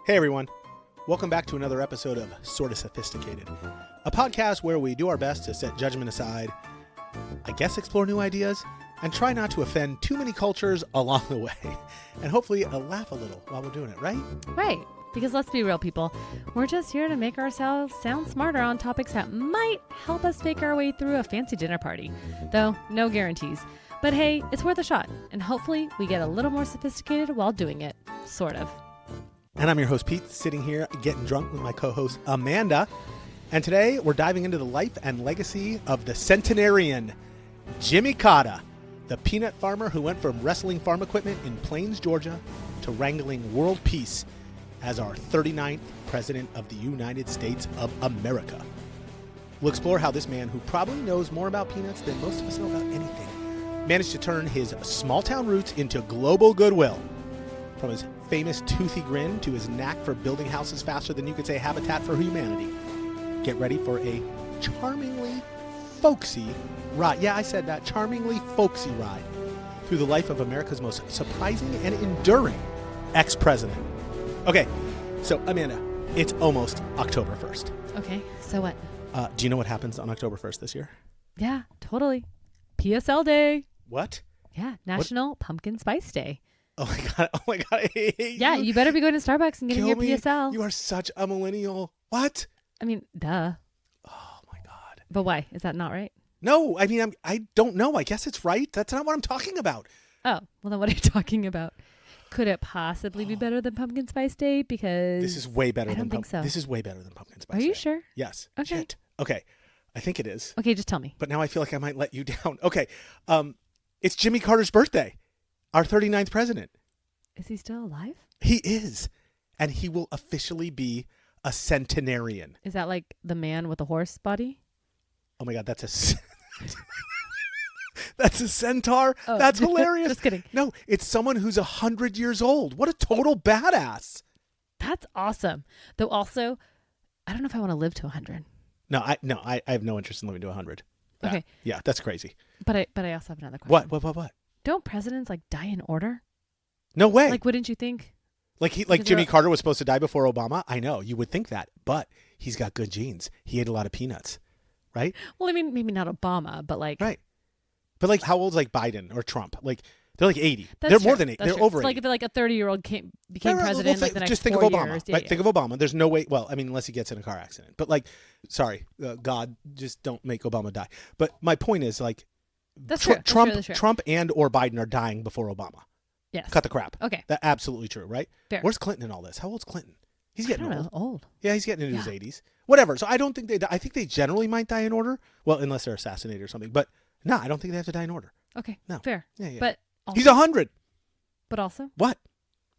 Hey everyone, welcome back to another episode of Sorta Sophisticated, a podcast where we do our best to set judgment aside, I guess explore new ideas, and try not to offend too many cultures along the way, and hopefully laugh a little while we're doing it, right? Right, because let's be real, people. We're just here to make ourselves sound smarter on topics that might help us fake our way through a fancy dinner party. Though, no guarantees. But hey, it's worth a shot, and hopefully we get a little more sophisticated while doing it. Sort of. And I'm your host, Pete, sitting here getting drunk with my co-host, Amanda. And today we're diving into the life and legacy of the centenarian, Jimmy Carter, the peanut farmer who went from wrestling farm equipment in Plains, Georgia, to wrangling world peace as our 39th president of the United States of America. We'll explore how this man, who probably knows more about peanuts than most of us know about anything, managed to turn his small-town roots into global goodwill. From his famous toothy grin to his knack for building houses faster than you could say Habitat for Humanity. Get ready for a charmingly folksy ride. Yeah, I said that. Charmingly folksy ride through the life of America's most surprising and enduring ex-president. Okay, so Amanda, it's almost October 1st. Okay, so what? Do you know what happens on October 1st this year? Yeah, totally. PSL Day. What? Yeah, National Pumpkin Spice Day. Oh my God, I hate you. Yeah, you better be going to Starbucks and getting your PSL. You are such a millennial. What? I mean, duh. Oh my God. But why? Is that not right? No, I mean, I don't know. I guess it's right. That's not what I'm talking about. Oh, well then what are you talking about? Could it possibly be better than Pumpkin Spice Day? Because this is way better. I don't think so. This is way better than Pumpkin Spice Are Day. you sure? Yes. Okay. Shit. Okay. I think it is. Okay, just tell me. But now I feel like I might let you down. Okay. It's Jimmy Carter's birthday. Our 39th president. Is he still alive? He is. And he will officially be a centenarian. Is that like the man with the horse body? Oh my God, that's a that's a centaur. Oh. That's hilarious. Just kidding. No, it's someone who's 100 years old. What a total badass. That's awesome. Though also, I don't know if I want to live to 100. No, I have no interest in living to 100. Okay. Yeah, that's crazy. But I also have another question. What? Don't presidents like die in order? No way. Like, wouldn't you think? Like Jimmy Carter was supposed to die before Obama? I know, you would think that, but he's got good genes. He ate a lot of peanuts, right? Well, I mean, maybe not Obama, but like... Right. But like, how old's like Biden or Trump? Like, they're like 80. That's They're true. more than 80. That's They're true. over It's 80. like if like a 30-year-old became president like the next just think 4 of Obama, years. right? Yeah. Think of Obama. There's no way. Well, I mean, unless he gets in a car accident. But like, sorry, God, just don't make Obama die. But my point is like, That's true. That's true. Trump and or Biden are dying before Obama. Yes. Cut the crap. Okay. That's absolutely true, right? Fair. Where's Clinton in all this? How old's Clinton? He's getting I don't know, old. Yeah, he's getting into his 80s. Whatever. So I don't think I think they generally might die in order. Well, unless they're assassinated or something. But no, I don't think they have to die in order. Okay. No. Fair. Yeah. But also, he's 100. But also, what?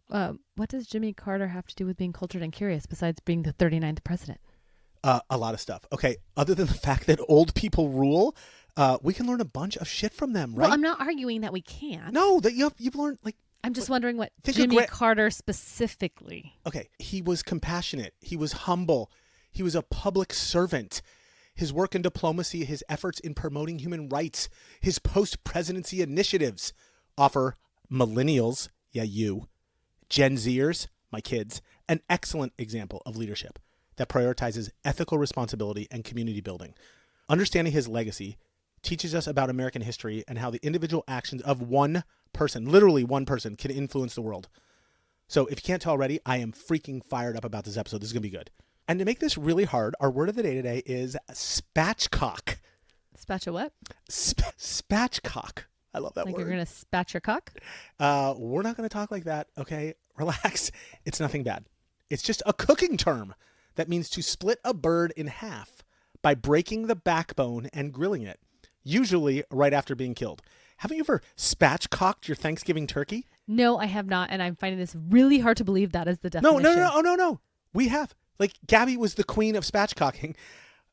What does Jimmy Carter have to do with being cultured and curious besides being the 39th president? A lot of stuff. Okay. Other than the fact that old people rule, we can learn a bunch of shit from them, right? Well, I'm not arguing that we can't. No, that you've learned like. I'm just wondering what Jimmy Carter specifically. Okay. He was compassionate. He was humble. He was a public servant. His work in diplomacy, his efforts in promoting human rights, his post-presidency initiatives offer millennials, you, Gen Zers, my kids, an excellent example of leadership that prioritizes ethical responsibility and community building. Understanding his legacy teaches us about American history and how the individual actions of one person, literally one person, can influence the world. So if you can't tell already, I am freaking fired up about this episode. This is going to be good. And to make this really hard, our word of the day today is spatchcock. Spatch a what? Spatchcock. I love that like word. You're going to spatch your cock? We're not going to talk like that, okay? Relax. It's nothing bad. It's just a cooking term that means to split a bird in half by breaking the backbone and grilling it, usually right after being killed. Haven't you ever spatchcocked your Thanksgiving turkey? No, I have not, and I'm finding this really hard to believe that is the definition. No. We have. Like, Gabby was the queen of spatchcocking.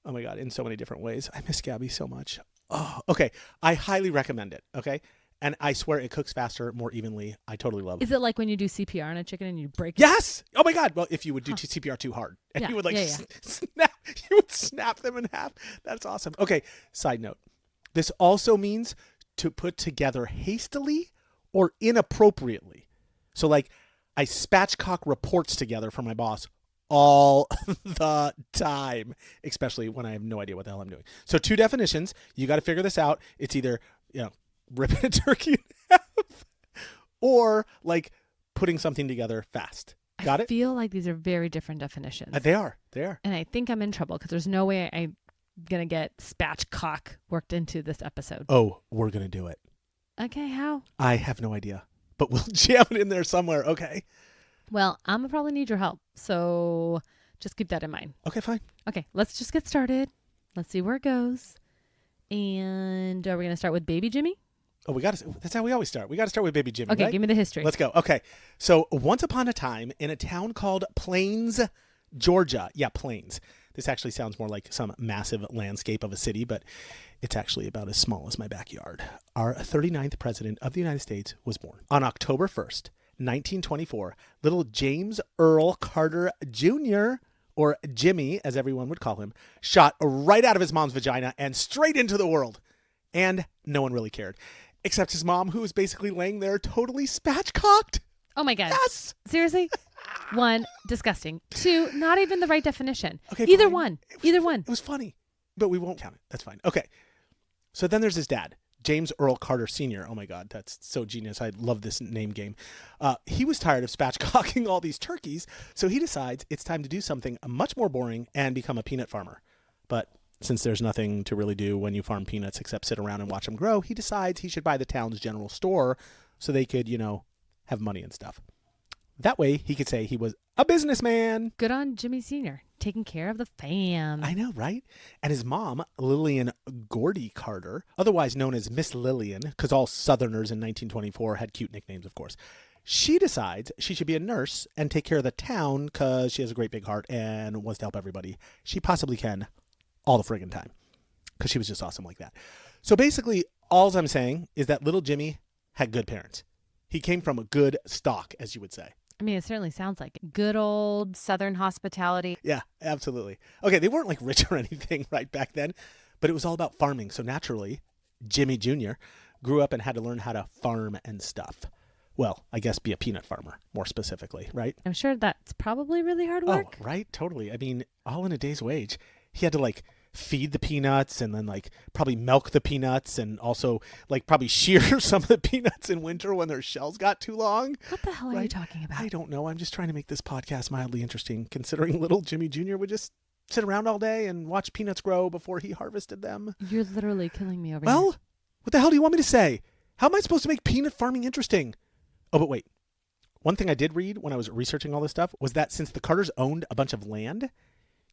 Oh my God, in so many different ways. I miss Gabby so much. Oh, okay. I highly recommend it, okay? And I swear it cooks faster, more evenly. I totally love it. Is it like when you do CPR on a chicken and you break it? Yes! Oh my God. Well, if you would do CPR too hard. And you would snap, you would snap them in half. That's awesome. Okay, side note. This also means to put together hastily or inappropriately. So like, I spatchcock reports together for my boss all the time, especially when I have no idea what the hell I'm doing. So 2 definitions. You got to figure this out. It's either, ripping a turkey in half or like putting something together fast. Got it? I feel like these are very different definitions. They are. And I think I'm in trouble because there's no way I'm going to get spatchcock worked into this episode. Oh, we're going to do it. Okay, how? I have no idea, but we'll jam it in there somewhere. Okay. Well, I'm going to probably need your help. So just keep that in mind. Okay, fine. Okay, let's just get started. Let's see where it goes. And are we going to start with Baby Jimmy? Oh, that's how we always start. We got to start with Baby Jimmy. Okay, right? give me the history. Let's go. Okay. So once upon a time in a town called Plains, Georgia. Yeah, Plains. This actually sounds more like some massive landscape of a city, but it's actually about as small as my backyard. Our 39th president of the United States was born on October 1st, 1924. Little James Earl Carter Jr., or Jimmy, as everyone would call him, shot right out of his mom's vagina and straight into the world. And no one really cared. Except his mom, who was basically laying there totally spatchcocked. Oh my God. Yes. Seriously? 1, disgusting. 2, not even the right definition. Okay, Either fine. one. Either one. It was funny, but we won't count it. That's fine. Okay. So then there's his dad, James Earl Carter Sr. Oh my God, that's so genius. I love this name game. He was tired of spatchcocking all these turkeys, so he decides it's time to do something much more boring and become a peanut farmer. But since there's nothing to really do when you farm peanuts except sit around and watch them grow, he decides he should buy the town's general store so they could, have money and stuff. That way he could say he was a businessman. Good on Jimmy Sr. taking care of the fam. I know, right? And his mom, Lillian Gordy Carter, otherwise known as Miss Lillian, because all Southerners in 1924 had cute nicknames, of course. She decides she should be a nurse and take care of the town because she has a great big heart and wants to help everybody she possibly can all the friggin' time, because she was just awesome like that. So basically, all I'm saying is that little Jimmy had good parents. He came from a good stock, as you would say. I mean, it certainly sounds like it. Good old Southern hospitality. Yeah, absolutely. Okay, they weren't like rich or anything right back then, but it was all about farming. So naturally, Jimmy Jr. grew up and had to learn how to farm and stuff. Well, I guess be a peanut farmer, more specifically, right? I'm sure that's probably really hard work. Oh, right? Totally. I mean, all in a day's wage. He had to feed the peanuts and then probably milk the peanuts and also probably shear some of the peanuts in winter when their shells got too long. What the hell are you talking about? I don't know. I'm just trying to make this podcast mildly interesting, considering little Jimmy Jr. would just sit around all day and watch peanuts grow before he harvested them. You're literally killing me over here. Well, what the hell do you want me to say? How am I supposed to make peanut farming interesting? Oh, but wait. One thing I did read when I was researching all this stuff was that since the Carters owned a bunch of land,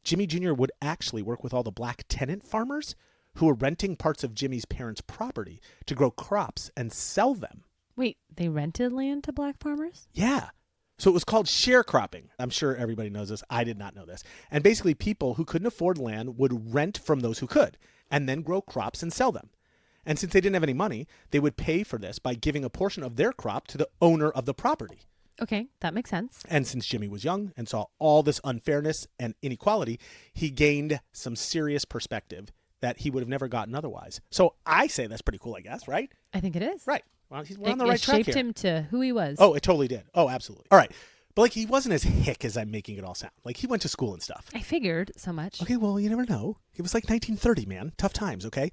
Jimmy Jr. would actually work with all the black tenant farmers who were renting parts of Jimmy's parents' property to grow crops and sell them. Wait, they rented land to black farmers? Yeah. So it was called sharecropping. I'm sure everybody knows this. I did not know this. And basically people who couldn't afford land would rent from those who could and then grow crops and sell them. And since they didn't have any money, they would pay for this by giving a portion of their crop to the owner of the property. Okay, that makes sense. And since Jimmy was young and saw all this unfairness and inequality, he gained some serious perspective that he would have never gotten otherwise. So I say that's pretty cool, I guess, right? I think it is. Right. Well, we're on the right track here. It shaped him to who he was. Oh, it totally did. Oh, absolutely. All right. But he wasn't as hick as I'm making it all sound. He went to school and stuff. I figured so much. Okay, well, you never know. It was 1930, man. Tough times, okay?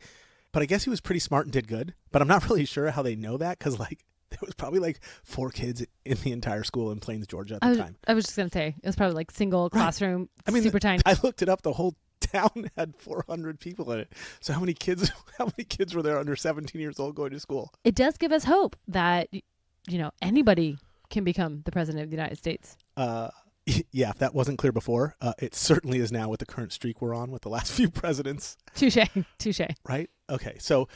But I guess he was pretty smart and did good. But I'm not really sure how they know that because, there was probably 4 kids in the entire school in Plains, Georgia at the time. I was just going to say, it was probably single classroom, super tiny. I looked it up. The whole town had 400 people in it. So how many kids were there under 17 years old going to school? It does give us hope that, anybody can become the president of the United States. Yeah, if that wasn't clear before, it certainly is now with the current streak we're on with the last few presidents. Touche. Right? Okay, so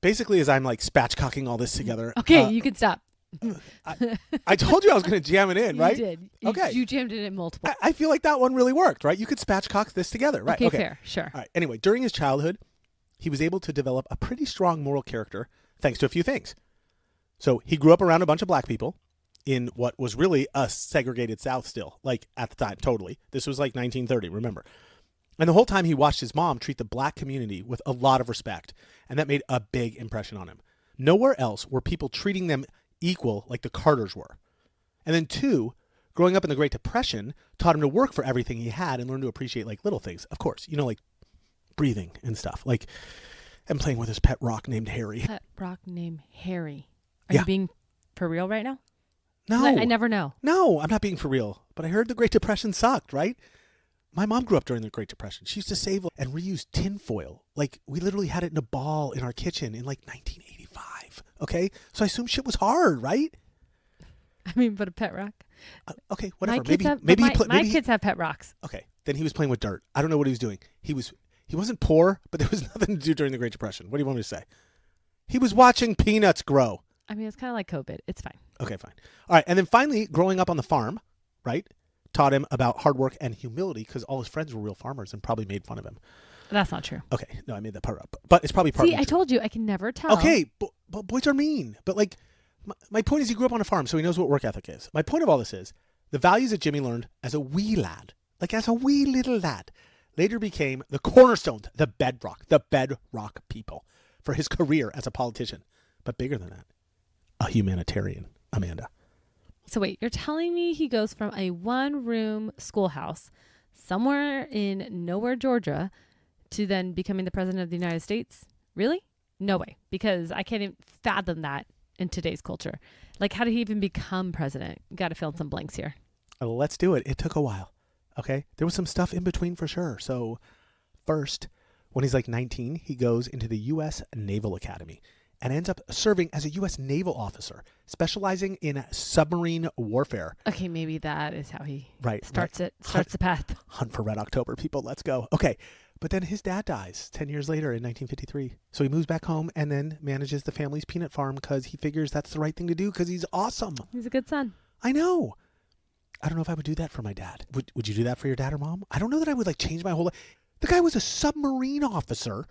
basically as I'm spatchcocking all this together. Okay, you can stop. I told you I was going to jam it in, right? You did. Okay. You jammed it in multiple. I feel like that one really worked, right? You could spatchcock this together, right? Okay, fair, sure. All right. Anyway, during his childhood, he was able to develop a pretty strong moral character thanks to a few things. So he grew up around a bunch of black people in what was really a segregated South still, at the time, totally. This was 1930, remember. And the whole time he watched his mom treat the black community with a lot of respect, and that made a big impression on him. Nowhere else were people treating them equal like the Carters were. And then 2, growing up in the Great Depression taught him to work for everything he had and learn to appreciate like little things. Of course, like breathing and stuff. Like, and playing with his pet rock named Harry. Pet rock named Harry. Are Yeah. you being for real right now? No. 'Cause I never know. No, I'm not being for real. But I heard the Great Depression sucked, right? My mom grew up during the Great Depression. She used to save and reuse tinfoil. Like, we literally had it in a ball in our kitchen in like 1985. Okay? So I assume shit was hard, right? I mean, but a pet rock. Okay, whatever. My kids Maybe kids have pet rocks. Okay, then he was playing with dirt. I don't know what he was doing. He wasn't poor, but there was nothing to do during the Great Depression. What do you want me to say? He was watching peanuts grow. I mean, it's kind of like COVID. It's fine. Okay, fine. All right, and then finally, growing up on the farm, right, taught him about hard work and humility because all his friends were real farmers and probably made fun of him. That's not true. Okay, no, I made that part up, but it's probably partly See, I true. told you I can never tell. Okay, but boys are mean. But like, my point is, he grew up on a farm, so he knows what work ethic is. My point of all this is the values that Jimmy learned as a wee lad, like as a wee little lad, later became the cornerstones, the bedrock people for his career as a politician. But bigger than that, a humanitarian, Amanda. So wait, you're telling me he goes from a one-room schoolhouse somewhere in nowhere, Georgia, to then becoming the president of the United States? Really? No way. Because I can't even fathom that in today's culture. Like, how did he even become president? Got to fill in some blanks here. Let's do it. It took a while. Okay. There was some stuff in between for sure. So first, when he's like 19, he goes into the U.S. Naval Academy and ends up serving as a U.S. naval officer, specializing in submarine warfare. Okay, maybe that is how he starts right. the path. Hunt for Red October, people. Let's go. Okay. But then his dad dies 10 years later in 1953. So he moves back home and then manages the family's peanut farm because he figures that's the right thing to do because he's awesome. He's a good son. I know. I don't know if I would do that for my dad. Would you do that for your dad or mom? I don't know that I would like change my whole life. The guy was a submarine officer.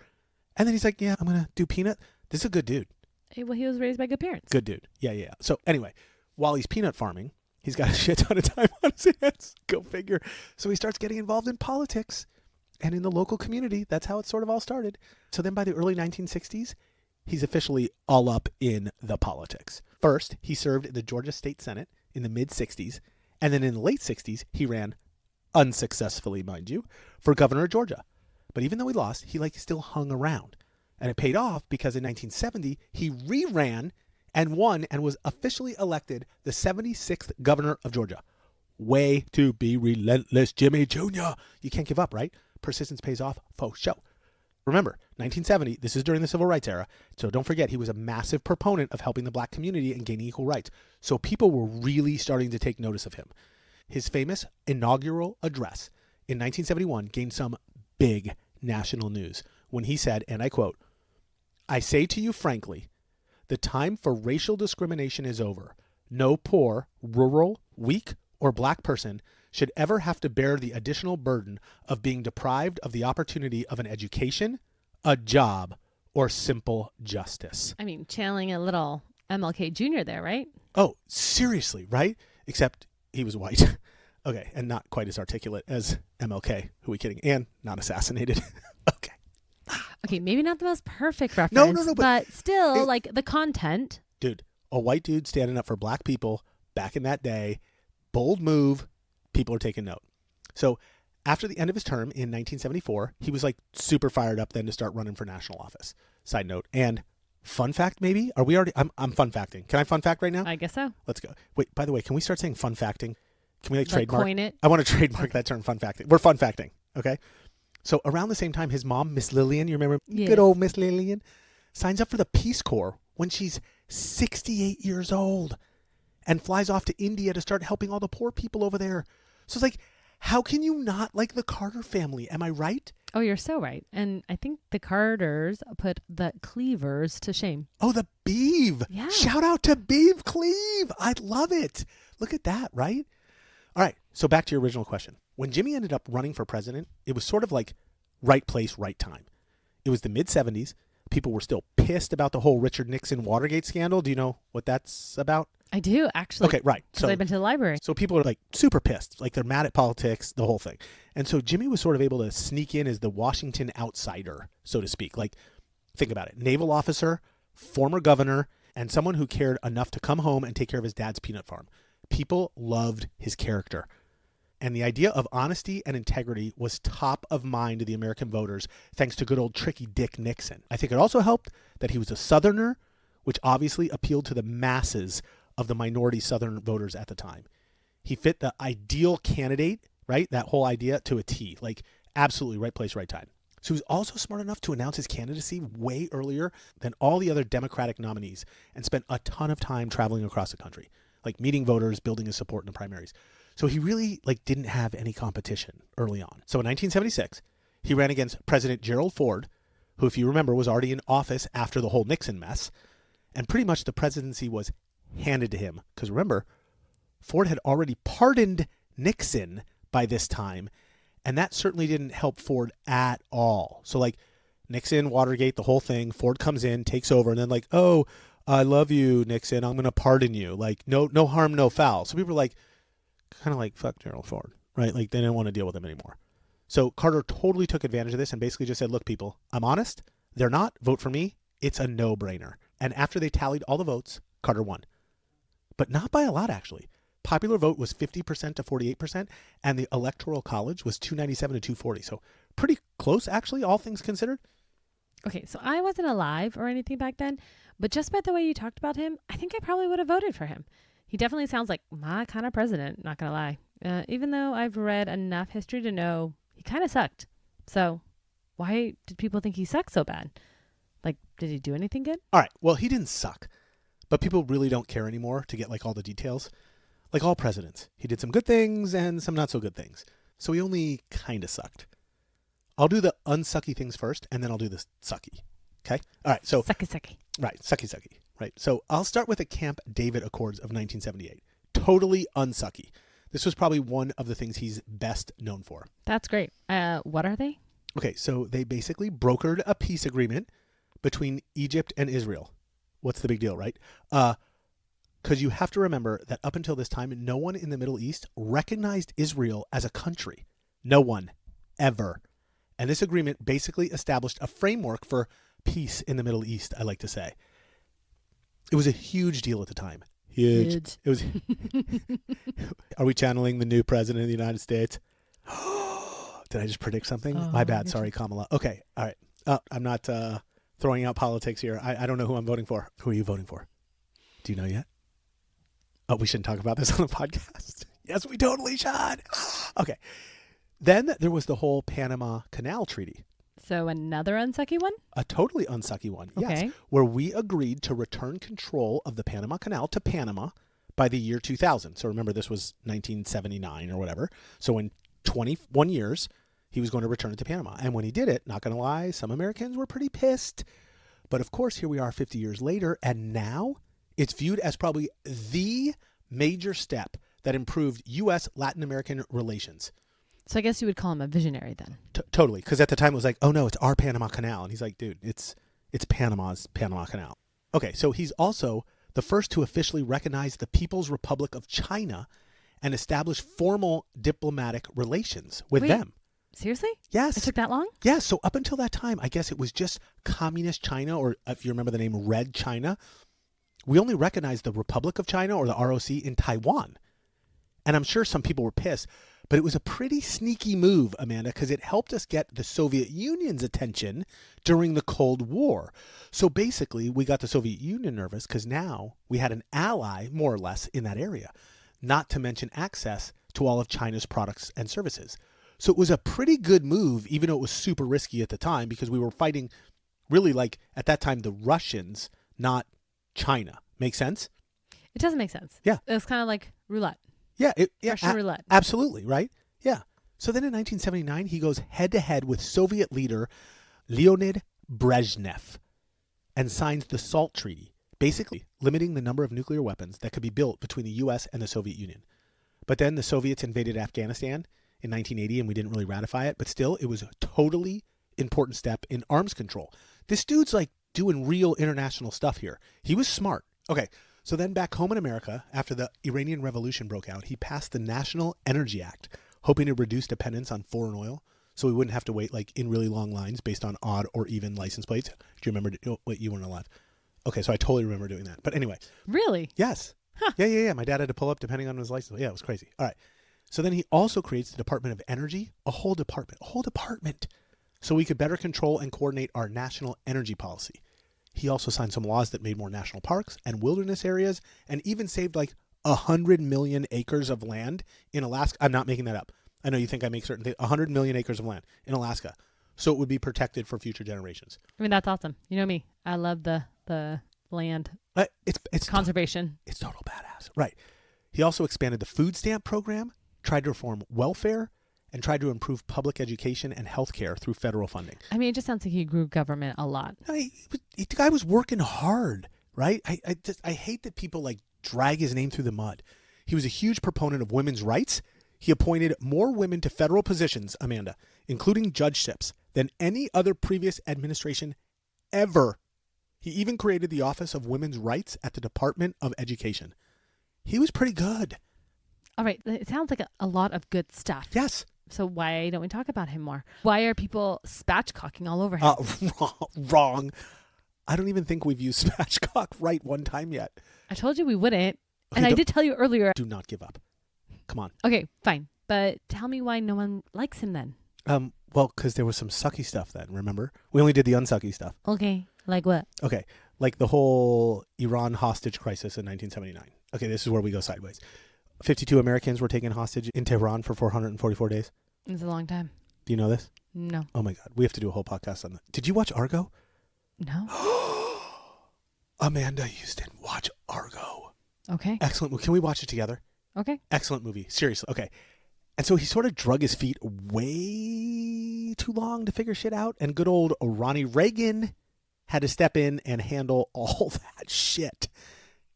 And then he's like, yeah, I'm going to do peanut. This is a good dude. Hey, well, he was raised by good parents. Good dude. Yeah. So anyway, while he's peanut farming, he's got a shit ton of time on his hands. Go figure. So he starts getting involved in politics and in the local community. That's how it sort of all started. So then by the early 1960s, he's officially all up in the politics. First, he served in the Georgia State Senate in the mid-60s. And then in the late 60s, he ran, unsuccessfully, mind you, for governor of Georgia. But even though he lost, he still hung around. And it paid off because in 1970, he re-ran and won and was officially elected the 76th governor of Georgia. Way to be relentless, Jimmy Jr. You can't give up, right? Persistence pays off, for show. Remember, 1970, this is during the Civil Rights era, so don't forget he was a massive proponent of helping the black community and gaining equal rights. So people were really starting to take notice of him. His famous inaugural address in 1971 gained some big national news when he said, and I quote, "I say to you frankly, the time for racial discrimination is over. No poor, rural, weak, or black person should ever have to bear the additional burden of being deprived of the opportunity of an education, a job, or simple justice." I mean, channeling a little MLK Jr. there, right? Oh, seriously, right? Except he was white. Okay, and not quite as articulate as MLK. Who are we kidding? And not assassinated. Okay. Okay, maybe not the most perfect reference, No, but still, the content. Dude, a white dude standing up for black people back in that day, bold move, people are taking note. So after the end of his term in 1974, he was super fired up then to start running for national office. Side note. And fun fact, maybe? Are we already? I'm fun facting. Can I fun fact right now? I guess so. Let's go. Wait, by the way, can we start saying fun facting? Can we trademark? Coin it? I want to trademark that term, fun facting. We're fun facting. Okay. So around the same time, his mom, Miss Lillian, you remember? Yes. Good old Miss Lillian, signs up for the Peace Corps when she's 68 years old and flies off to India to start helping all the poor people over there. So it's how can you not like the Carter family? Am I right? Oh, you're so right. And I think the Carters put the Cleavers to shame. Oh, the Beeve. Yeah. Shout out to Beeve Cleve. I love it. Look at that, right? All right. So back to your original question. When Jimmy ended up running for president, it was sort of like right place, right time. It was the mid-70s. People were still pissed about the whole Richard Nixon Watergate scandal. Do you know what that's about? I do, actually. Okay, right. So I've been to the library. So people are super pissed. They're mad at politics, the whole thing. And so Jimmy was sort of able to sneak in as the Washington outsider, so to speak. Think about it. Naval officer, former governor, and someone who cared enough to come home and take care of his dad's peanut farm. People loved his character. And the idea of honesty and integrity was top of mind to the American voters thanks to good old tricky Dick Nixon. I think it also helped that he was a Southerner, which obviously appealed to the masses of the minority Southern voters at the time. He fit the ideal candidate, right? That whole idea to a T, like absolutely right place, right time. So he was also smart enough to announce his candidacy way earlier than all the other Democratic nominees and spent a ton of time traveling across the country, like meeting voters, building his support in the primaries. So he really didn't have any competition early on. So in 1976, he ran against President Gerald Ford, who, if you remember, was already in office after the whole Nixon mess. And pretty much the presidency was handed to him. Because remember, Ford had already pardoned Nixon by this time. And that certainly didn't help Ford at all. So Nixon, Watergate, the whole thing, Ford comes in, takes over, and then oh, I love you, Nixon. I'm going to pardon you. No harm, no foul. So people were kind of fuck Gerald Ford, right? They didn't want to deal with him anymore. So Carter totally took advantage of this and basically just said, look, people, I'm honest. They're not. Vote for me. It's a no-brainer. And after they tallied all the votes, Carter won. But not by a lot, actually. Popular vote was 50% to 48%, and the Electoral College was 297 to 240. So pretty close, actually, all things considered. Okay, so I wasn't alive or anything back then, but just by the way you talked about him, I think I probably would have voted for him. He definitely sounds like my kind of president, not going to lie. Even though I've read enough history to know he kind of sucked. So why did people think he sucked so bad? Did he do anything good? All right, well, he didn't suck, but people really don't care anymore to get all the details. Like all presidents, he did some good things and some not so good things. So he only kind of sucked. I'll do the unsucky things first, and then I'll do the sucky. Okay? All right, so... Sucky. Right, sucky. Right, so I'll start with the Camp David Accords of 1978. Totally unsucky. This was probably one of the things he's best known for. That's great. What are they? Okay, so they basically brokered a peace agreement between Egypt and Israel. What's the big deal, right? Because you have to remember that up until this time, no one in the Middle East recognized Israel as a country. No one, ever. And this agreement basically established a framework for peace in the Middle East, I like to say. It was a huge deal at the time. Huge. It was. Are we channeling the new president of the United States? Did I just predict something? Oh, my bad. Sorry, Kamala. Okay. All right. I'm not throwing out politics here. I don't know who I'm voting for. Who are you voting for? Do you know yet? Oh, we shouldn't talk about this on the podcast. Yes, we totally should. Okay. Then there was the whole Panama Canal Treaty. So another unsucky one? A totally unsucky one, okay. Yes. Where we agreed to return control of the Panama Canal to Panama by the year 2000. So remember, this was 1979 or whatever. So in 21 years, he was going to return it to Panama. And when he did it, not going to lie, some Americans were pretty pissed. But of course, here we are 50 years later, and now it's viewed as probably the major step that improved U.S.-Latin American relations. So I guess you would call him a visionary then. Totally. Because at the time it was oh no, it's our Panama Canal. And he's like, dude, it's Panama's Panama Canal. Okay, so he's also the first to officially recognize the People's Republic of China and establish formal diplomatic relations with them. Seriously? Yes. It took that long? Yeah, so up until that time, I guess it was just Communist China, or if you remember the name Red China. We only recognized the Republic of China, or the ROC, in Taiwan. And I'm sure some people were pissed. But it was a pretty sneaky move, Amanda, because it helped us get the Soviet Union's attention during the Cold War. So basically, we got the Soviet Union nervous because now we had an ally, more or less, in that area, not to mention access to all of China's products and services. So it was a pretty good move, even though it was super risky at the time, because we were fighting really at that time, the Russians, not China. Make sense? It doesn't make sense. Yeah. It was kind of like roulette. Yeah, Russian roulette. Absolutely, right? Yeah. So then in 1979, he goes head-to-head with Soviet leader Leonid Brezhnev and signs the SALT Treaty, basically limiting the number of nuclear weapons that could be built between the U.S. and the Soviet Union. But then the Soviets invaded Afghanistan in 1980, and we didn't really ratify it. But still, it was a totally important step in arms control. This dude's doing real international stuff here. He was smart. Okay. So then back home in America, after the Iranian Revolution broke out, he passed the National Energy Act, hoping to reduce dependence on foreign oil so we wouldn't have to wait in really long lines based on odd or even license plates. Do you remember? Wait, you weren't alive. Okay, so I totally remember doing that. But anyway. Really? Yes. Yeah. My dad had to pull up depending on his license. Yeah, it was crazy. All right. So then he also creates the Department of Energy, a whole department, so we could better control and coordinate our national energy policy. He also signed some laws that made more national parks and wilderness areas, and even saved like 100 million acres of land in Alaska. I'm not making that up. I know you think I make certain things. 100 million acres of land in Alaska, so it would be protected for future generations. I mean, that's awesome. You know me. I love the land. It's conservation. It's total badass. Right. He also expanded the food stamp program, tried to reform welfare, and tried to improve public education and healthcare through federal funding. I mean, it just sounds like he grew government a lot. The guy was working hard, right? I hate that people like drag his name through the mud. He was a huge proponent of women's rights. He appointed more women to federal positions, Amanda, including judgeships, than any other previous administration ever. He even created the Office of Women's Rights at the Department of Education. He was pretty good. All right. It sounds like a lot of good stuff. Yes. So why don't we talk about him more? Why are people spatchcocking all over him? Wrong. I don't even think we've used spatchcock right one time yet. I told you we wouldn't. Okay, And I did tell you earlier. Do not give up. Come on. Okay, fine. But tell me why no one likes him then. Well, because there was some sucky stuff then, remember? We only did the unsucky stuff. Okay. Like what? Okay. Like the whole Iran hostage crisis in 1979. Okay, this is where we go sideways. 52 Americans were taken hostage in Tehran for 444 days. It's a long time. Do you know this? No. Oh my God. We have to do a whole podcast on that. Did you watch Argo? No. Amanda Houston, watch Argo. Okay. Excellent movie. Can we watch it together? Okay. Excellent movie. Seriously. Okay. And so he sort of drug his feet way too long to figure shit out. And good old Ronnie Reagan had to step in and handle all that shit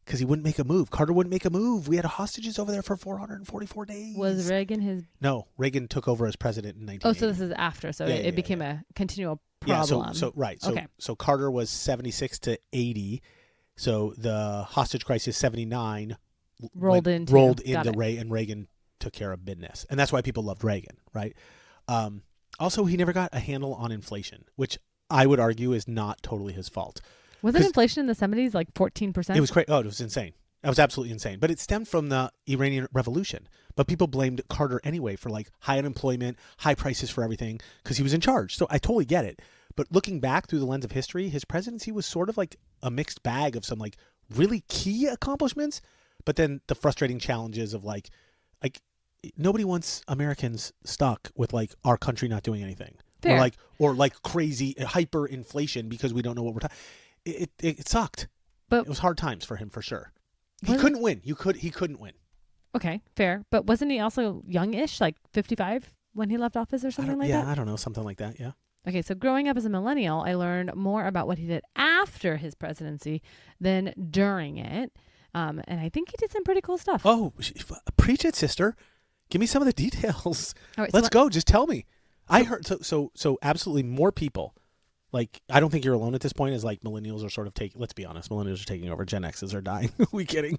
because he wouldn't make a move. Carter wouldn't make a move. We had hostages over there for 444 days. Was Reagan his... No, Reagan took over as president in 1980. Oh, so this is after. So it became a continual problem. Yeah, so Carter was 76 to 80. So the hostage crisis 79 rolled into Ray, and Reagan took care of business. And that's why people loved Reagan, right? Also, he never got a handle on inflation, which I would argue is not totally his fault. Wasn't inflation in the 70s like 14%? It was crazy. Oh, it was insane. That was absolutely insane. But it stemmed from the Iranian Revolution. But people blamed Carter anyway for like high unemployment, high prices for everything because he was in charge. So I totally get it. But looking back through the lens of history, his presidency was sort of like a mixed bag of some like really key accomplishments, but then the frustrating challenges of like nobody wants Americans stuck with like our country not doing anything. Fair. Or crazy hyperinflation because we don't know what we're talking. It sucked. But it was hard times for him for sure. He couldn't win. He couldn't win. Okay, fair. But wasn't he also youngish, like 55 when he left office or something like that? Yeah, I don't know, something like that. Yeah. Okay, so growing up as a millennial, I learned more about what he did after his presidency than during it. And I think he did some pretty cool stuff. Oh, preach it, sister. Give me some of the details. All right, Let's go. Just tell me. I heard so absolutely more people. Like, I don't think you're alone at this point, as like millennials are sort of taking, let's be honest, millennials are taking over. Gen X's are dying. We kidding.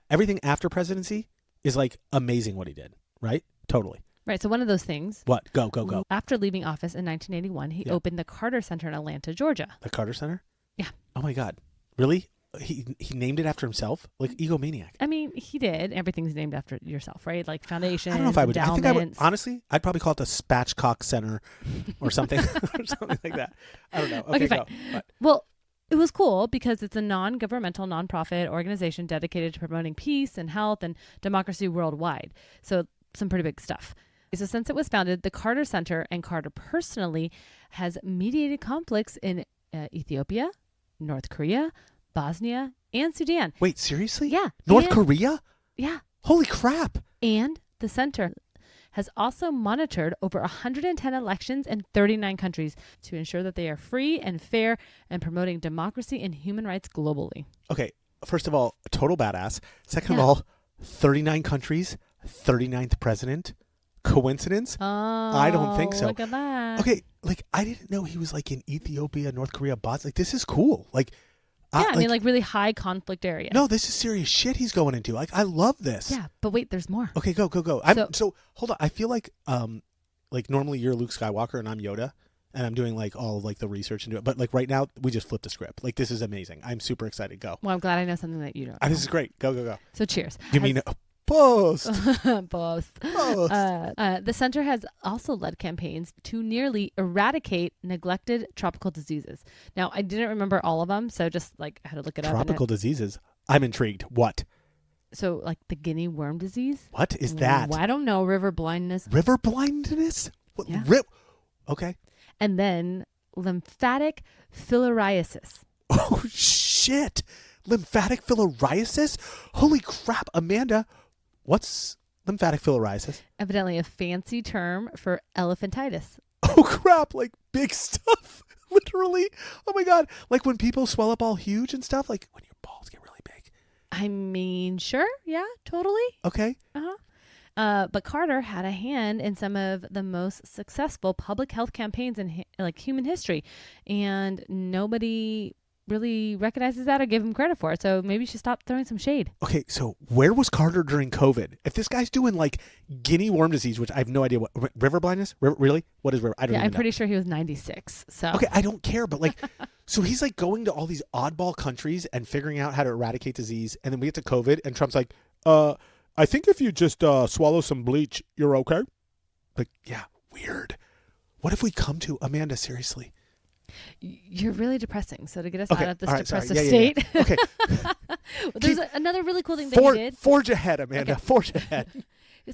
Everything after presidency is like amazing what he did, right? Totally. Right. So one of those things. What? Go. After leaving office in 1981, he opened the Carter Center in Atlanta, Georgia. The Carter Center? Yeah. Oh my God. Really? He named it after himself? Like egomaniac. I mean, he did. Everything's named after yourself, right? Like foundations, I don't know if I would. I think I would. Honestly, I'd probably call it the Spatchcock Center or something, or something like that. I don't know. Okay, fine. Go. Well, it was cool because it's a non-governmental, nonprofit organization dedicated to promoting peace and health and democracy worldwide. So some pretty big stuff. So since it was founded, the Carter Center and Carter personally has mediated conflicts in Ethiopia, North Korea, Bosnia, and Sudan. Wait, seriously? Yeah. North Korea? Yeah. Holy crap. And the center has also monitored over 110 elections in 39 countries to ensure that they are free and fair and promoting democracy and human rights globally. Okay, first of all, total badass. Second of all, 39 countries, 39th president. Coincidence? Oh, I don't think so. Look at that. Okay, like I didn't know he was like in Ethiopia, North Korea, Bosnia. Like this is cool. Like yeah, I mean like really high conflict area. No, this is serious shit he's going into. Like I love this. Yeah, but wait, there's more. Okay, go. So hold on. I feel like normally you're Luke Skywalker and I'm Yoda, and I'm doing like all of like the research into it. But like right now, we just flipped the script. Like this is amazing. I'm super excited. Go. Well, I'm glad I know something that you don't. This is great. Go, go, go. So cheers. You mean Post? Post. Post. The center has also led campaigns to nearly eradicate neglected tropical diseases. Now, I didn't remember all of them, so just like I had to look it up. Tropical diseases. I'm intrigued. What? So like the guinea worm disease. What is that? I don't know. River blindness. River blindness? What, Yeah. Okay. And then lymphatic filariasis. Oh, shit. Lymphatic filariasis? Holy crap. Amanda, what's lymphatic filariasis? Evidently a fancy term for elephantitis. Oh, crap. Like big stuff. Literally. Oh, my God. Like when people swell up all huge and stuff, like when your balls get really big. I mean, sure. Yeah, totally. Okay. But Carter had a hand in some of the most successful public health campaigns in like human history, and nobody really recognizes that or give him credit for it. So maybe you should stop throwing some shade. Okay, so where was Carter during COVID? If this guy's doing like guinea worm disease, which I have no idea what river blindness, really? What is river? I don't even know. I'm pretty sure he was 96. So okay, I don't care, but like, so he's like going to all these oddball countries and figuring out how to eradicate disease, and then we get to COVID, and Trump's like, I think if you just swallow some bleach, you're okay. Like, yeah, weird. What if we come to Amanda? Seriously. You're really depressing. So to get us Okay, out of this all right, depressive sorry. state, Okay. there's another really cool thing that he did. Forge ahead, Amanda. Okay. Forge ahead.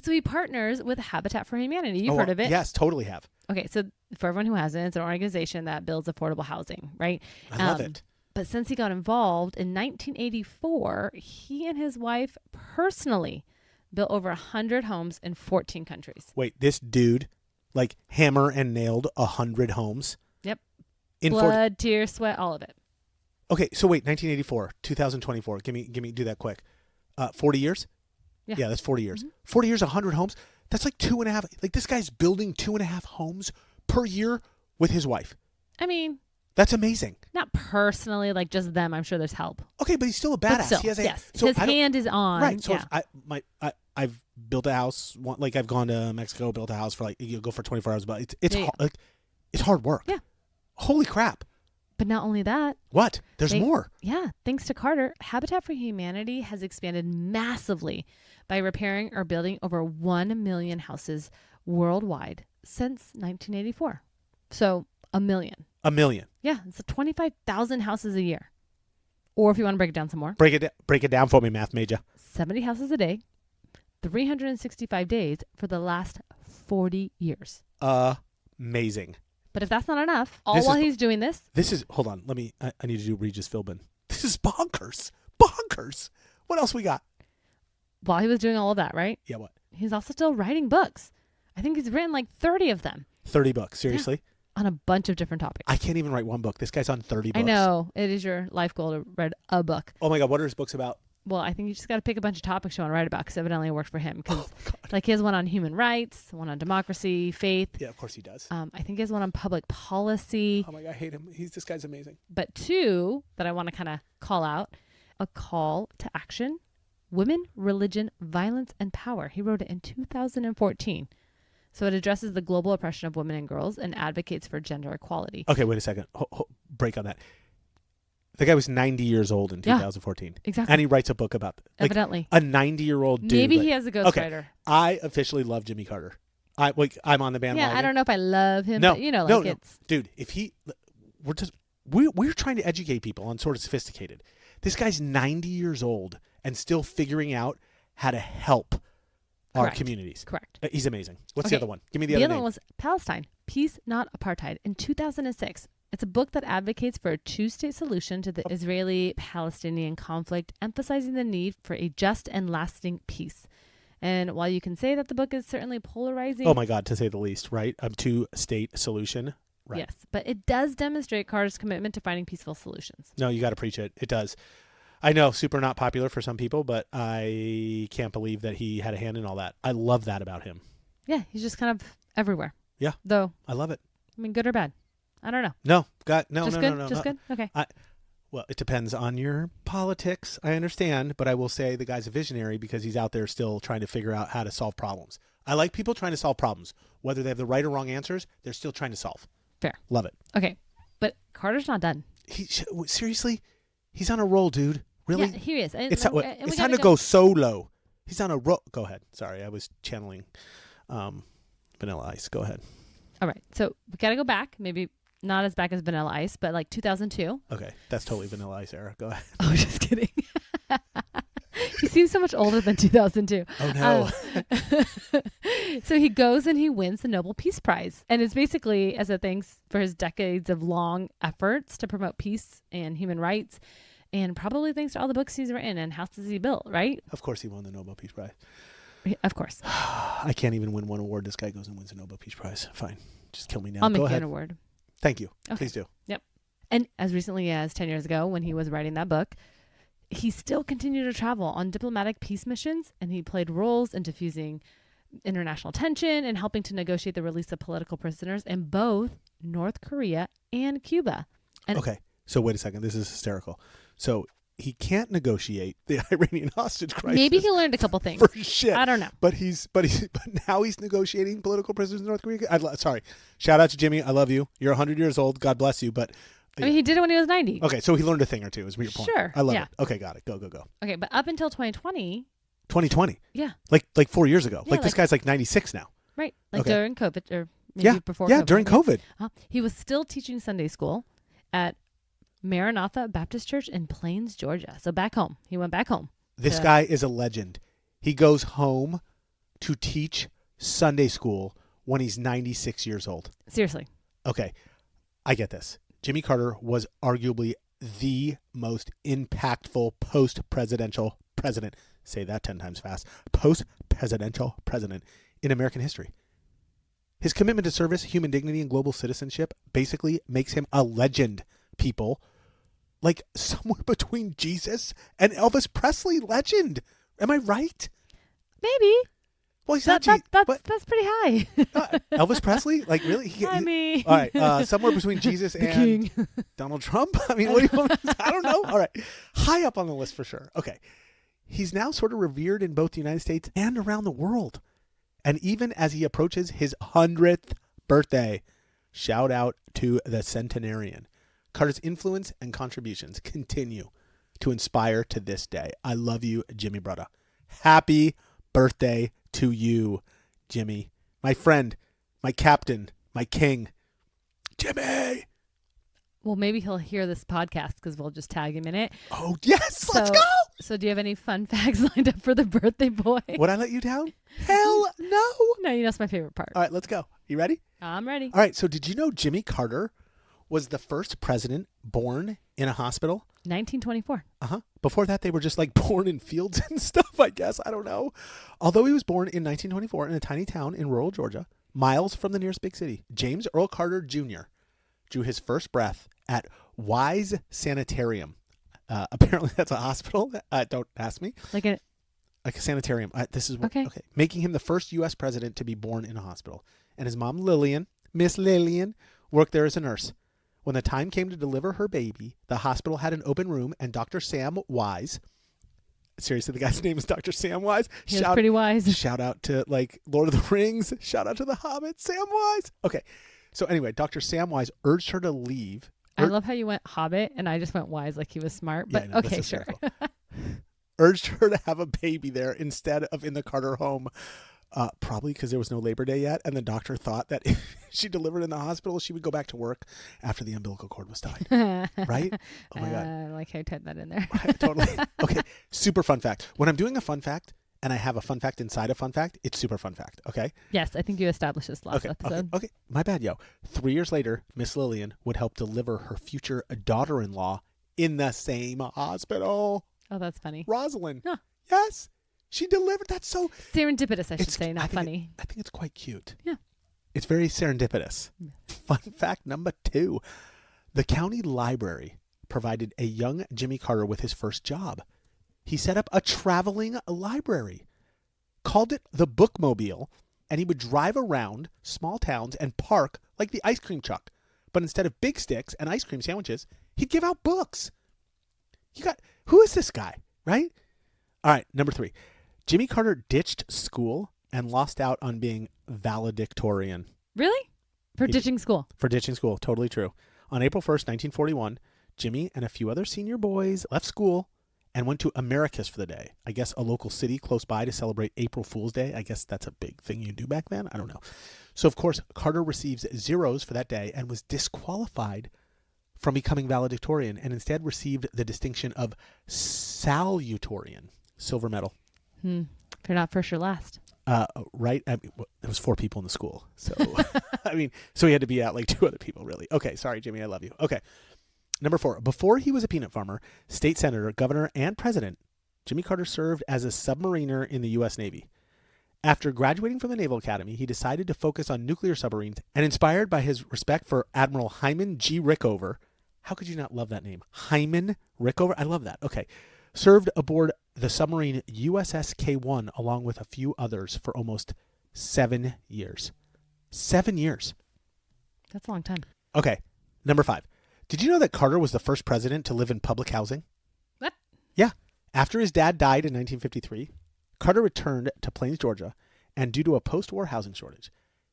So he partners with Habitat for Humanity. You've heard of it? Yes, totally have. Okay, so for everyone who hasn't, it's an organization that builds affordable housing, right? I love it. But since he got involved in 1984, he and his wife personally built over 100 homes in 14 countries. Wait, this dude, like hammer and nailed 100 homes. Yep. In Blood, tears, sweat, all of it. Okay, so wait, 1984, 2024. Give me, do that quick. 40 years? Yeah. That's 40 years. Mm-hmm. 40 years, 100 homes. That's like 2.5. Like this guy's building 2.5 homes per year with his wife. I mean, that's amazing. not personally, like just them. I'm sure there's help. Okay, but he's still a But badass. still, He has yes, so his hand is on. Right. So yeah. if I've built a house. Like I've gone to Mexico, built a house for like you go for 24 hours, but it's Yeah. like it's hard work. Yeah. Holy crap. But not only that. What? There's more. Yeah. Thanks to Carter, Habitat for Humanity has expanded massively by repairing or building over 1 million houses worldwide since 1984. So 1 million. 1 million. Yeah. It's 25,000 houses a year. Or if you want to break it down some more, Break it down for me, math major. 70 houses a day, 365 days for the last 40 years. Amazing. But if that's not enough, he's doing this. This is, hold on, I need to do Regis Philbin. This is bonkers. Bonkers. What else we got? While he was doing all of that, right? Yeah, what? He's also still writing books. I think he's written like 30 of them. 30 books, seriously? Yeah, on a bunch of different topics. I can't even write one book. This guy's on 30 books. I know. It is your life goal to read a book. Oh my God, what are his books about? Well, I think you just got to pick a bunch of topics you want to write about because evidently it worked for him. Because like he has one on human rights, one on democracy, faith. Yeah, of course he does. I think he has one on public policy. Oh my God, I hate him. This guy's amazing. But two that I want to kind of call out, A Call to Action, Women, Religion, Violence, and Power. He wrote it in 2014. So it addresses the global oppression of women and girls and advocates for gender equality. Okay, wait a second. Break on that. The guy was 90 years old in 2014. Exactly. And he writes a book about Evidently. a 90-year-old dude. Maybe he has a ghostwriter. Okay, I officially love Jimmy Carter. I'm on the bandwagon. Yeah, I don't know if I love him, No, but no. Dude, if he, we're trying to educate people on Sorta Sophisticated. This guy's 90 years old and still figuring out how to help our communities. Correct. He's amazing. What's the other one? Give me the other name. The name. other one was Palestine, Peace, Not Apartheid, in 2006. It's a book that advocates for a two-state solution to the Israeli-Palestinian conflict, emphasizing the need for a just and lasting peace. And while you can say that the book is certainly polarizing... Oh my God, to say the least, right? A two-state solution. Right. Yes, but it does demonstrate Carter's commitment to finding peaceful solutions. No, you got to preach it. It does. I know, super not popular for some people, but I can't believe that he had a hand in all that. I love that about him. Yeah, he's just kind of everywhere. Yeah. Though, I love it. I mean, good or bad? I don't know. No. Just good? Okay. Well, it depends on your politics. I understand, but I will say the guy's a visionary because he's out there still trying to figure out how to solve problems. I like people trying to solve problems. Whether they have the right or wrong answers, they're still trying to solve. Fair. Love it. Okay. But Carter's not done. Seriously? He's on a roll, dude. Really? Yeah, here he is. It's time to go solo. He's on a roll. Go ahead. Sorry, I was channeling Vanilla Ice. Go ahead. All right. So we got to go back. Maybe not as back as Vanilla Ice, but like 2002. Okay. That's totally Vanilla Ice era. Go ahead. Oh, just kidding. He seems so much older than 2002. Oh, no. So he goes and he wins the Nobel Peace Prize. And it's basically as a thanks for his decades of long efforts to promote peace and human rights. And probably thanks to all the books he's written and houses he built, right? Of course he won the Nobel Peace Prize. Of course. I can't even win one award. This guy goes and wins a Nobel Peace Prize. Fine. Just kill me now. I'll make Go you ahead. an award. Thank you. Okay. Please do. Yep. And as recently as 10 years ago, when he was writing that book, he still continued to travel on diplomatic peace missions, and he played roles in diffusing international tension and helping to negotiate the release of political prisoners in both North Korea and Cuba. And Okay. So wait a second. This is hysterical. So he can't negotiate the Iranian hostage crisis. maybe he learned a couple things. For shit. I don't know. But now he's negotiating political prisoners in North Korea. Sorry. Shout out to Jimmy. I love you. You're 100 years old. God bless you. But I mean, he did it when he was 90. okay, so he learned a thing or two. Is your point? Sure. I love Yeah. it. Okay, got it. Go. Okay, but up until 2020, 2020. yeah, Like 4 years ago. Yeah, like this guy's like 96 now. right, like Okay. during COVID or maybe before. Yeah, COVID, during COVID. he was still teaching Sunday school at Maranatha Baptist Church in Plains, Georgia. So back home, he went back home. This guy is a legend. He goes home to teach Sunday school when he's 96 years old. Seriously. Okay, I get this. Jimmy Carter was arguably the most impactful post-presidential president. Say that 10 times fast. Post-presidential president in American history. His commitment to service, human dignity, and global citizenship basically makes him a legend, people. Like somewhere between Jesus and Elvis Presley legend. Am I right? Maybe. Well, he's That's pretty high. Elvis Presley? Like, really? I mean. All right. Somewhere between Jesus and king. Donald Trump? I mean, what do you want? I don't know. All right. High up on the list for sure. Okay. He's now sort of revered in both the United States and around the world. And even as he approaches his 100th birthday, shout out to the centenarian. Carter's influence and contributions continue to inspire to this day. I love you, Jimmy Brutta. Happy birthday to you, Jimmy. My friend, my captain, my king. Jimmy! Well, maybe he'll hear this podcast because we'll just tag him in it. Oh, yes! Let's go! So do you have any fun facts lined up for the birthday boy? Would I let you down? Hell no! No, you know it's my favorite part. All right, let's go. You ready? I'm ready. All right, so did you know Jimmy Carter was the first president born in a hospital? 1924. Before that, they were just like born in fields and stuff, I guess. I don't know. Although he was born in 1924 in a tiny town in rural Georgia, miles from the nearest big city, James Earl Carter Jr. drew his first breath at Wise Sanitarium. Apparently, that's a hospital. Don't ask me. Like a sanitarium. This is okay. Making him the first U.S. president to be born in a hospital. And his mom, Lillian, Miss Lillian, worked there as a nurse. When the time came to deliver her baby, the hospital had an open room, and Dr. Sam Wise, seriously, the guy's name is Dr. Sam Wise. He was pretty wise. Shout out to like Lord of the Rings. Shout out to the Hobbit. Sam Wise. Okay. So anyway, Dr. Sam Wise urged her to leave. I love how you went Hobbit, and I just went Wise like he was smart. But Yeah, okay, sure. Urged her to have a baby there instead of in the Carter home. Probably because there was no Labor Day yet, and the doctor thought that if she delivered in the hospital, she would go back to work after the umbilical cord was tied. Right? Oh my God. I like how you typed that in there. Right, totally. Okay. Super fun fact. When I'm doing a fun fact and I have a fun fact inside a fun fact, it's super fun fact. Okay? Yes, I think you established this last episode. Okay. My bad, yo. 3 years later, Miss Lillian would help deliver her future daughter-in-law in the same hospital. Oh, that's funny. Rosalind. Huh. Yes. She delivered. That's so serendipitous, I should say, not funny. I think it's quite cute. Yeah. It's very serendipitous. Fun fact number 2. The county library provided a young Jimmy Carter with his first job. He set up a traveling library, called it the Bookmobile, and he would drive around small towns and park like the ice cream truck. But instead of big sticks and ice cream sandwiches, he'd give out books. Who is this guy, right? All right, number 3. Jimmy Carter ditched school and lost out on being valedictorian. Really? For ditching school. For ditching school. Totally true. On April 1st, 1941, Jimmy and a few other senior boys left school and went to Americus for the day. I guess a local city close by to celebrate April Fool's Day. I guess that's a big thing you do back then. I don't know. So, of course, Carter receives zeros for that day and was disqualified from becoming valedictorian and instead received the distinction of salutatorian, silver medal. If you're not first, you're last. Right? I mean, there was 4 people in the school. So, so he had to be out like 2 other people, really. Okay, sorry, Jimmy, I love you. Okay. Number 4, before he was a peanut farmer, state senator, governor, and president, Jimmy Carter served as a submariner in the U.S. Navy. After graduating from the Naval Academy, he decided to focus on nuclear submarines, and inspired by his respect for Admiral Hyman G. Rickover, how could you not love that name? Hyman Rickover? I love that. Okay. Served aboard the submarine USS K-1 along with a few others for almost 7 years. 7 years. That's a long time. Okay. Number 5. Did you know that Carter was the first president to live in public housing? What? Yeah. After his dad died in 1953, Carter returned to Plains, Georgia, and due to a post-war housing shortage,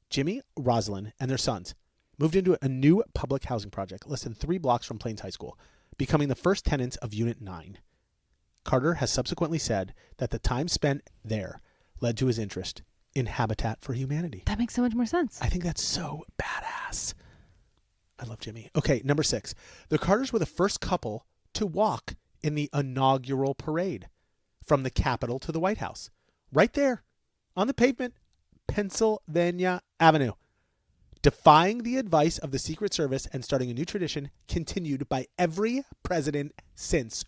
Jimmy, Rosalind, and their sons moved into a new public housing project less than 3 blocks from Plains High School, becoming the first tenants of Unit 9. Carter has subsequently said that the time spent there led to his interest in Habitat for Humanity. That makes so much more sense. I think that's so badass. I love Jimmy. Okay, number 6. The Carters were the first couple to walk in the inaugural parade from the Capitol to the White House. Right there on the pavement, Pennsylvania Avenue. Defying the advice of the Secret Service and starting a new tradition continued by every president since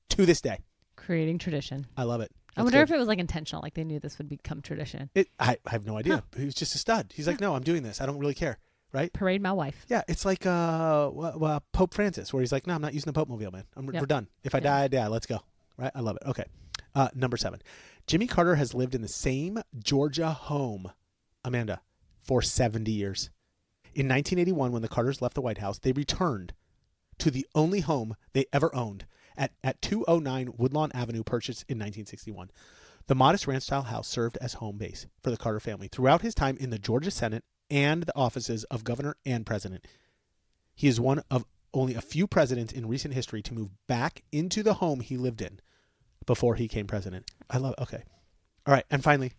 to this day. Creating tradition. I love it. I wonder if it was like intentional, like they knew this would become tradition. I have no idea. He was just a stud. He's like, no, I'm doing this. I don't really care. Right? Parade my wife. Yeah, it's like Pope Francis, where he's like, no, I'm not using the Pope mobile, man. We're done. If I die, I die. Let's go. Right? I love it. Okay. Number 7. Jimmy Carter has lived in the same Georgia home, Amanda, for 70 years. In 1981, when the Carters left the White House, they returned to the only home they ever owned at 209 Woodlawn Avenue, purchased in 1961. The modest ranch-style house served as home base for the Carter family throughout his time in the Georgia Senate and the offices of governor and president. He is one of only a few presidents in recent history to move back into the home he lived in before he became president. I love it. Okay. All right. And finally,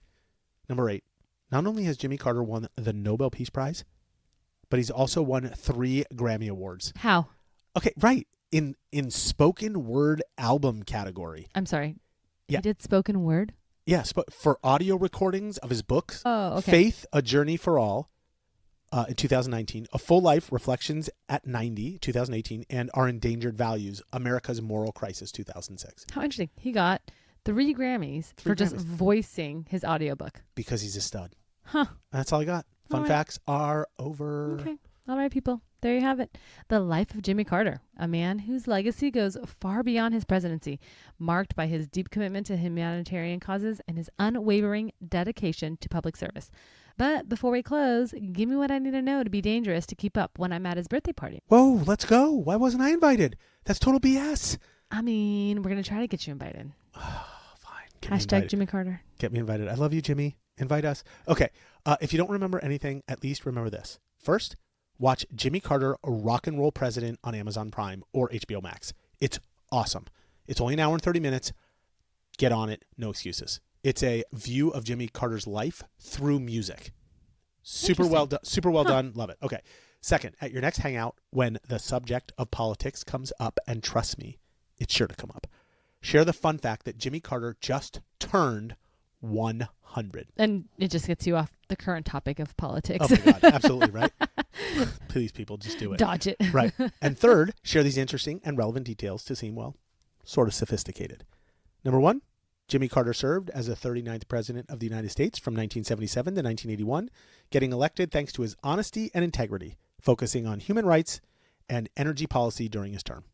number 8. Not only has Jimmy Carter won the Nobel Peace Prize, but he's also won 3 Grammy Awards. How? Okay, right. In spoken word album category. I'm sorry. Yeah. He did spoken word? Yes, but for audio recordings of his books. Oh, okay. Faith, A Journey for All, in 2019. A Full Life, Reflections at 90, 2018. And Our Endangered Values, America's Moral Crisis, 2006. How interesting. He got 3 Grammys for just voicing his audiobook. Because he's a stud. Huh. That's all I got. Fun facts are over. Okay. All right, people. There you have it. The life of Jimmy Carter, a man whose legacy goes far beyond his presidency, marked by his deep commitment to humanitarian causes and his unwavering dedication to public service. But before we close, give me what I need to know to be dangerous to keep up when I'm at his birthday party. Whoa, let's go. Why wasn't I invited? That's total BS. I mean, we're going to try to get you invited. Fine. Hashtag Jimmy Carter. Get me invited. I love you, Jimmy. Invite us. Okay. If you don't remember anything, at least remember this. First, watch Jimmy Carter, a Rock and Roll President on Amazon Prime or HBO Max. It's awesome. It's only an hour and 30 minutes. Get on it. No excuses. It's a view of Jimmy Carter's life through music. Super well done. Super well done. Love it. Okay. Second, at your next hangout, when the subject of politics comes up, and trust me, it's sure to come up, share the fun fact that Jimmy Carter just turned 100. And it just gets you off the current topic of politics. Oh my God. Absolutely. Right. Please, people, just do it. Dodge it. Right. And third, share these interesting and relevant details to seem, well, sort of sophisticated. Number 1, Jimmy Carter served as the 39th president of the United States from 1977 to 1981, getting elected thanks to his honesty and integrity, focusing on human rights and energy policy during his term.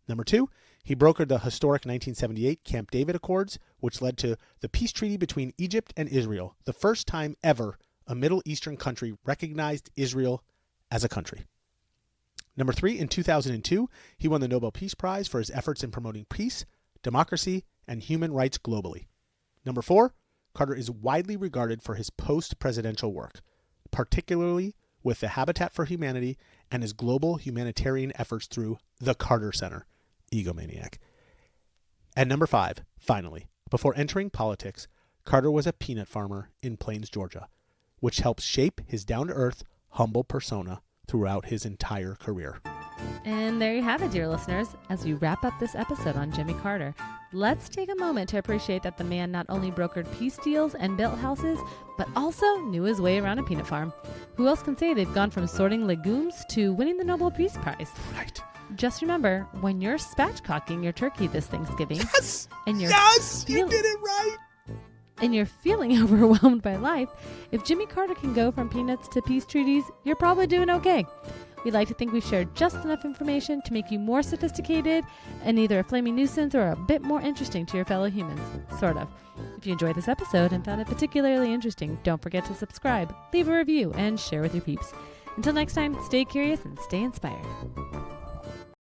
Number 2, he brokered the historic 1978 Camp David Accords, which led to the peace treaty between Egypt and Israel, the first time ever a Middle Eastern country recognized Israel as a country. Number 3, in 2002, he won the Nobel Peace Prize for his efforts in promoting peace, democracy, and human rights globally. Number 4, Carter is widely regarded for his post-presidential work, particularly with the Habitat for Humanity and his global humanitarian efforts through the Carter Center. Egomaniac. And number 5, finally, before entering politics, Carter was a peanut farmer in Plains, Georgia, which helps shape his down-to-earth, humble persona throughout his entire career. And there you have it, dear listeners. As we wrap up this episode on Jimmy Carter, let's take a moment to appreciate that the man not only brokered peace deals and built houses, but also knew his way around a peanut farm. Who else can say they've gone from sorting legumes to winning the Nobel Peace Prize? Right. Just remember, when you're spatchcocking your turkey this Thanksgiving, Yes! and you're You did it right! and you're feeling overwhelmed by life, if Jimmy Carter can go from peanuts to peace treaties, you're probably doing okay. We'd like to think we've shared just enough information to make you more sophisticated and either a flaming nuisance or a bit more interesting to your fellow humans. Sort of. If you enjoyed this episode and found it particularly interesting, don't forget to subscribe, leave a review, and share with your peeps. Until next time, stay curious and stay inspired.